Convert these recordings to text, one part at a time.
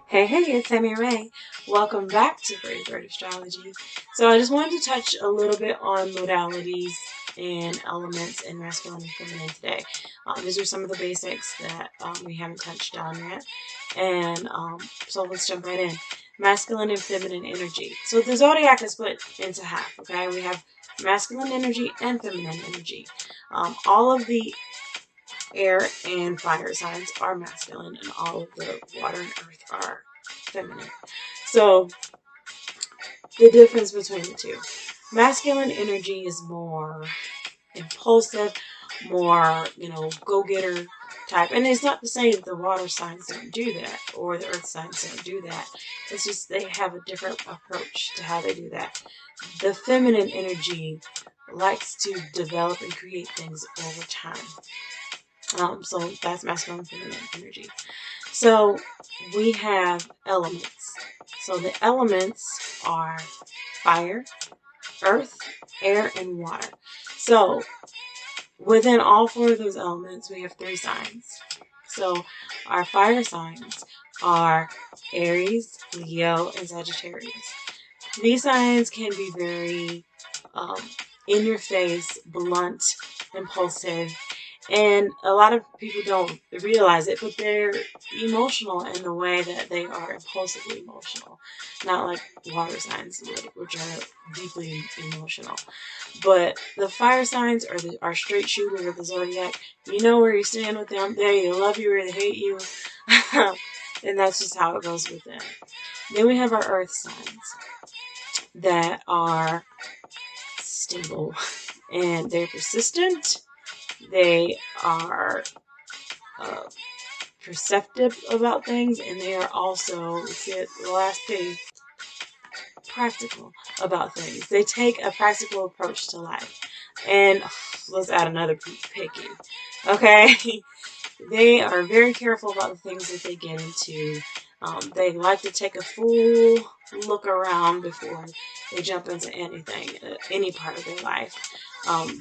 Hey, it's Sammy Ray. Welcome back to Brave Bird Astrology. So I just wanted to touch a little bit on modalities and elements in masculine and feminine today. These are some of the basics that we haven't touched on yet. And so let's jump right in. Masculine and feminine energy. So the zodiac is split into half, okay? We have masculine energy and feminine energy. All of the air and fire signs are masculine, and all of the water and earth are feminine. So the difference between the two: masculine energy is more impulsive, more, go-getter type. And it's not to say that the water signs don't do that or the earth signs don't do that. It's just they have a different approach to how they do that. The feminine energy likes to develop and create things over time. So that's masculine and feminine energy. So we have elements. So the elements are fire, earth, air, and water. So within all four of those elements, we have three signs. So our fire signs are Aries, Leo, and Sagittarius. These signs can be very in your face, blunt, impulsive, and a lot of people don't realize it, but they're emotional in the way that they are impulsively emotional. Not like water signs, which are deeply emotional. But the fire signs are straight shooters of the zodiac. You know where you stand with them. They either love you or they hate you. And that's just how it goes with them. Then we have our earth signs that are stable and they're persistent. They are perceptive about things, and they are also, let's see it, the last page, practical about things. They take a practical approach to life. And let's add another picky. Okay? They are very careful about the things that they get into. They like to take a full look around before they jump into anything, any part of their life.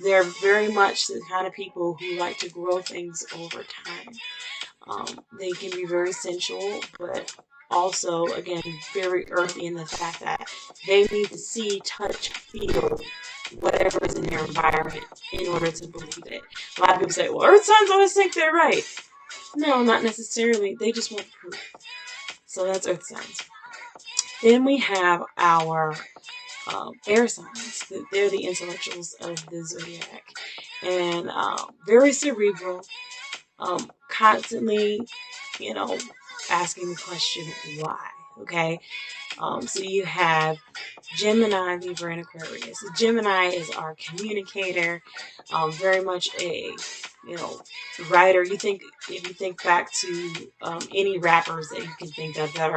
They're very much the kind of people who like to grow things over time. They can be very sensual, but also, again, very earthy in the fact that they need to see, touch, feel whatever is in their environment in order to believe it. A lot of people say, well, earth signs always think they're right. No, not necessarily. They just want proof. So that's earth signs. Then we have our air signs. They're the intellectuals of the zodiac. And very cerebral, constantly, asking the question, why? Okay? So you have Gemini, Libra, and Aquarius. Gemini is our communicator, very much a, writer. If you think back to any rappers that you can think of that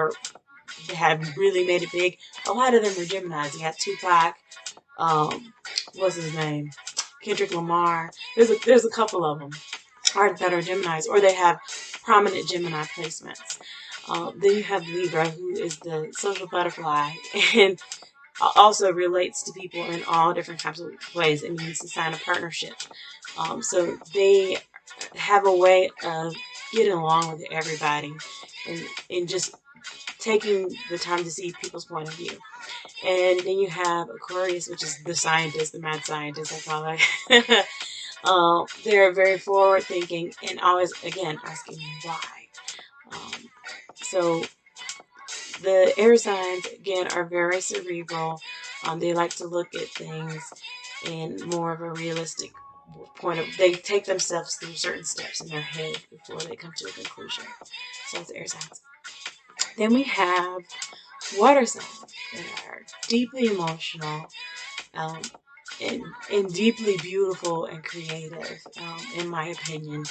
have really made it big, a lot of them are Geminis. You got Tupac, what's his name? Kendrick Lamar. There's a couple of them that are Geminis, or they have prominent Gemini placements. Then you have Libra, who is the social butterfly, and also relates to people in all different types of ways. It means to sign a partnership. So they have a way of getting along with everybody and just taking the time to see people's point of view. And then you have Aquarius, which is the scientist, the mad scientist, I call it. They're very forward thinking and always, again, asking why. So the air signs, again, are very cerebral. They like to look at things in more of a realistic point of, they take themselves through certain steps in their head before they come to a conclusion. So that's air signs. Then we have water signs that are deeply emotional, and deeply beautiful and creative, in my opinion.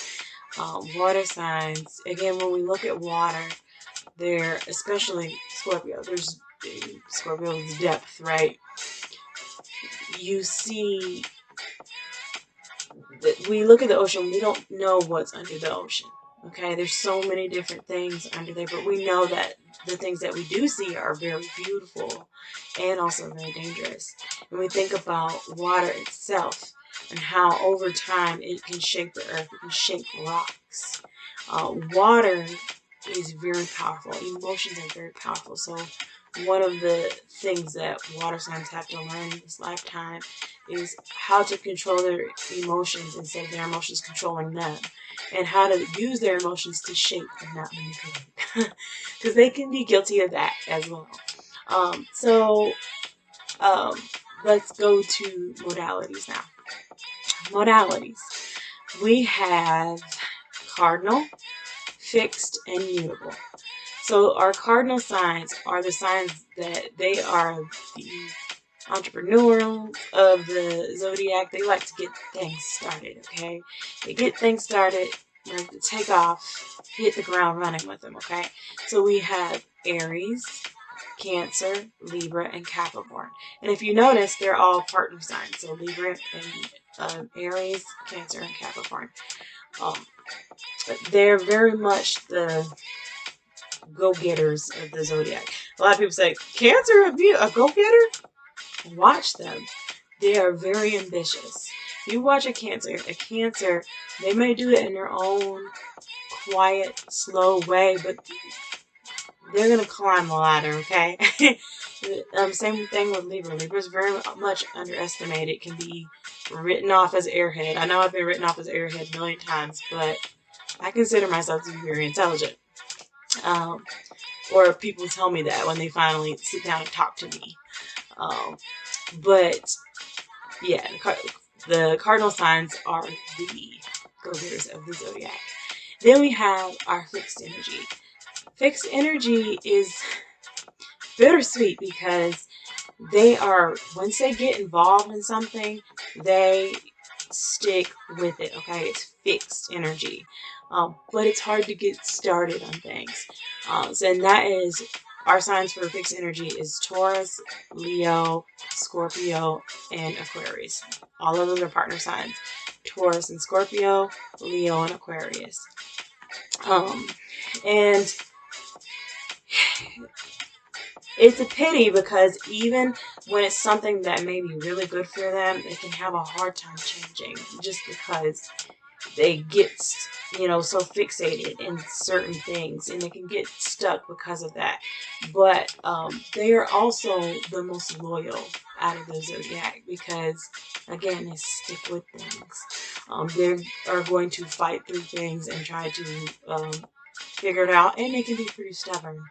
Water signs, again, when we look at water, they're, especially Scorpio, there's Scorpio's depth, right? You see, we look at the ocean, we don't know what's under the ocean. Okay, there's so many different things under there, but we know that the things that we do see are very beautiful and also very dangerous. And we think about water itself and how over time it can shake the earth, it can shake rocks. Water is very powerful. Emotions are very powerful. So one of the things that water signs have to learn in this lifetime is how to control their emotions instead of their emotions controlling them, and how to use their emotions to shape and not manipulate, because they can be guilty of that as well. Let's go to modalities now. Modalities. We have Cardinal, Fixed, and Mutable. So our cardinal signs are the signs that they are the entrepreneurial of the zodiac. They like to get things started, okay? They get things started, ready to take off, hit the ground running with them, okay? So we have Aries, Cancer, Libra, and Capricorn. And if you notice, they're all partner signs. So Libra and Aries, Cancer, and Capricorn. They're very much the go-getters of the zodiac. A lot of people say, Cancer, a go-getter? Watch them. They are very ambitious. You watch a Cancer, they may do it in their own quiet, slow way, but they're going to climb the ladder, okay? Same thing with Libra. Libra is very much underestimated. It can be written off as airhead. I know I've been written off as airhead a million times, but I consider myself to be very intelligent. Or people tell me that when they finally sit down and talk to me. But yeah, the cardinal signs are the go-getters of the zodiac. Then we have our fixed energy. Fixed energy is bittersweet because they are, once they get involved in something, they stick with it, okay? It's fixed energy. But it's hard to get started on things. And that is, our signs for fixed energy is Taurus, Leo, Scorpio, and Aquarius. All of those are partner signs. Taurus and Scorpio, Leo and Aquarius. And it's a pity because even when it's something that may be really good for them, they can have a hard time changing just because they get, so fixated in certain things, and they can get stuck because of that. But they are also the most loyal out of the zodiac because, again, they stick with things. They are going to fight through things and try to figure it out, and they can be pretty stubborn.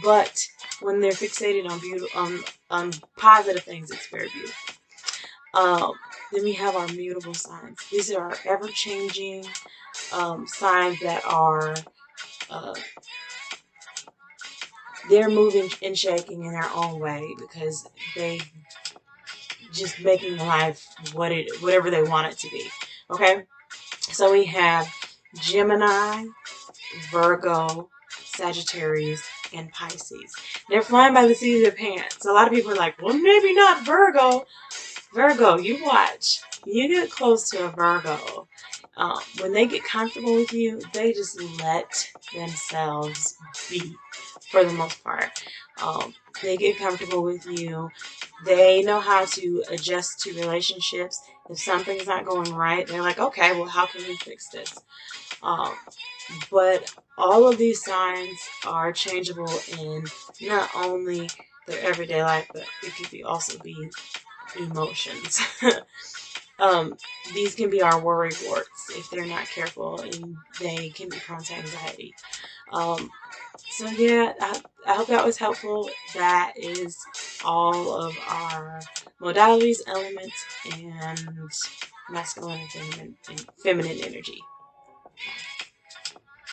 But when they're fixated on positive things, it's very beautiful. Then we have our mutable signs. These are our ever-changing signs that are they're moving and shaking in their own way because they just making life whatever they want it to be. Okay, so we have Gemini, Virgo, Sagittarius, and Pisces. They're flying by the seat of their pants. A lot of people are like, well, maybe not Virgo. Virgo, you watch. You get close to a Virgo. When they get comfortable with you, they just let themselves be for the most part. They get comfortable with you. They know how to adjust to relationships. If something's not going right, they're like, okay, well, how can we fix this? But all of these signs are changeable in not only their everyday life, but it could also be emotions. These can be our worry warts if they're not careful, and they can be prone to anxiety. So yeah, I hope that was helpful. That is all of our modalities, elements, and masculine and feminine energy.